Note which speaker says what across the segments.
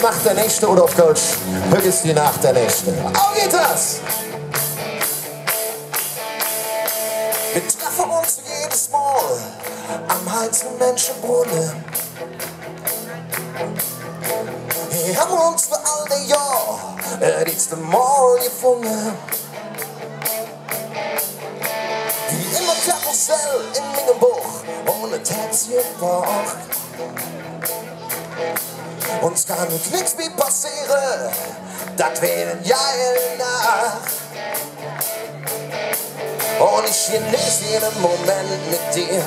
Speaker 1: Nacht der Nächte oder auf Kölsch, Höck ist die Nacht der Nächte. Auf geht das! Wir treffen uns jedes Mal am heißen Menschenbrunnen. Wir haben uns für all die Jahre letzte Mal gefunden. Wie immer Karussell in meinem Buch ohne Taxi-Park. Uns kann nichts mehr passieren, das wäre ein Jahr nach. Und ich genieße jeden Moment mit dir,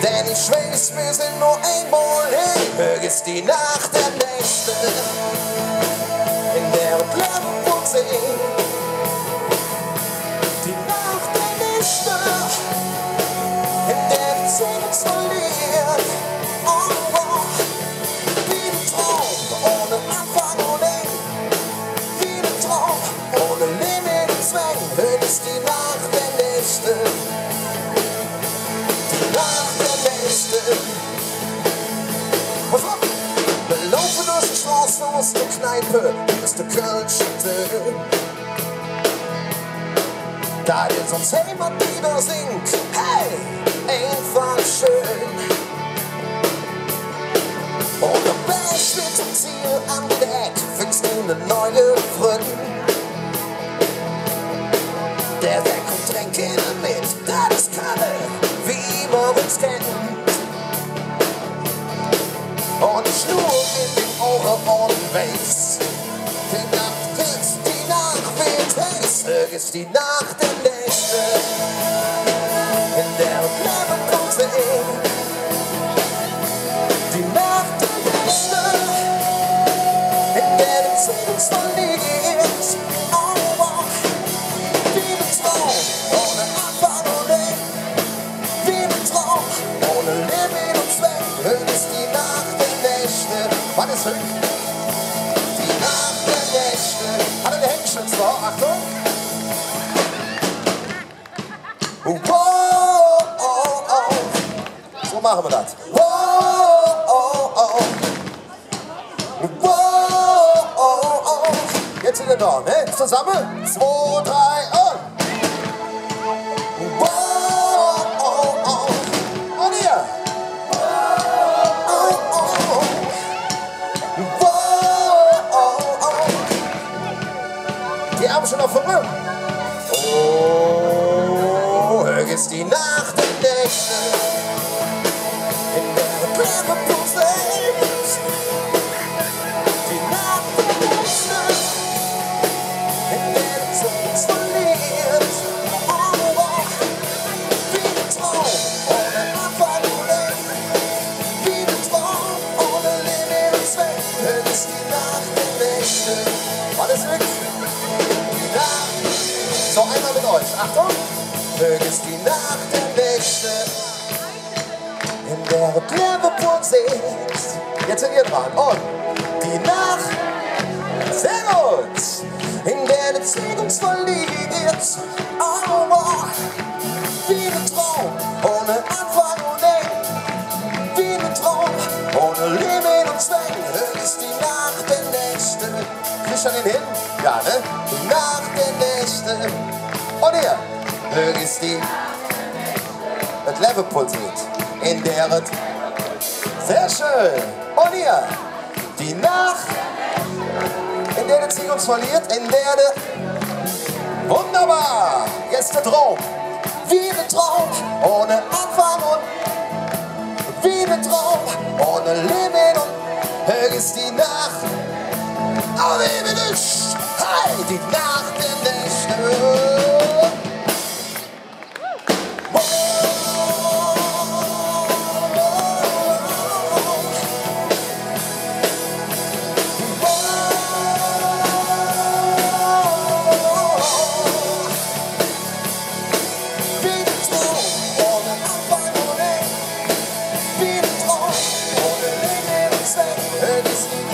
Speaker 1: denn ich weiß, wir sind nur einmal hin. Höch ist die Nacht der Nächte, in der wir bleiben und sehen. Die Nacht der Nächte, in der die Zeit uns verliert. Oh, oh, wie ein Traum, ohne Anfang und Ende. Wie ein Traum, ohne Limit und Zwang. Höch ist die Nacht der Nächte, die Nacht der Nächte. Wir laufen durch die Straße aus der Kneipe, ist der Kölsch-Rock. Da ihr sonst immer wieder singt, hey, einfach schön. Und der Berg mit dem Ziel am Deck, fängst du eine neue Freund. Der Weg und Tränke mit, das ist Kalle, wie man uns kennt. Und ich nur in den Ohren und weiß, die Nacht ist die Nacht, wie heiß. Höch ist die Nacht der Nächte, in der wir bleiben und sehen. Die Nacht der Nächte, in der die Zeit uns verliert. Oh, oh, wie ein Traum, ohne Anfang und Ende. Wie ein Traum, ohne Limit und Zweck. Höch ist die Nacht der Nächte. Was ist Höch? Die Nacht der Nächte. Alle die Hände vor, Achtung. Oh, oh, oh. So machen wir das. Oh, oh, oh. Oh, oh, oh. Jetzt sind wir da, ne? Zusammen. 2, 3 und. Oh, oh, oh. Und hier. Oh, oh, oh. Oh, oh, oh. Die Arme schon auf vorne. Oh, Höch ist die Nacht der Nächte, in der wir bleiben und sehen. Die Nacht der Nächte, in der die Zeit uns verliert. Oh, oh, wie ein Traum, ohne Anfang und Ende. Wie ein Traum, ohne Limit und Zweck. Höch ist die Nacht der Nächte. Alles weg. Die Nacht. So, einmal mit euch. Achtung. Höch ist die Nacht der Nächte, in der wir Liverpool sitzt. Jetzt sind ihr dran. Und die Nacht, sehr gut, in der die Zeit uns verliert. Oh, oh, wie ein Traum, ohne Anfang und Ende. Wie ein Traum, ohne Limit und Zwang. Höch ist die Nacht der Nächte. Kriegst du den hin? Ja, ne? Die Nacht der Nächte. Und hier. Höch ist die das Liverpool sieht, in der es sehr schön. Und hier, die Nacht, in der der Ziel uns verliert, in der der wunderbar, jetzt der Traum, wie ein Traum, ohne Anfang und wie ein Traum, ohne Limit und Höch ist die Nacht, oh wie bin ich, hey, die Nacht der Nächte. Ohne Limit und Zweck, Höch ist die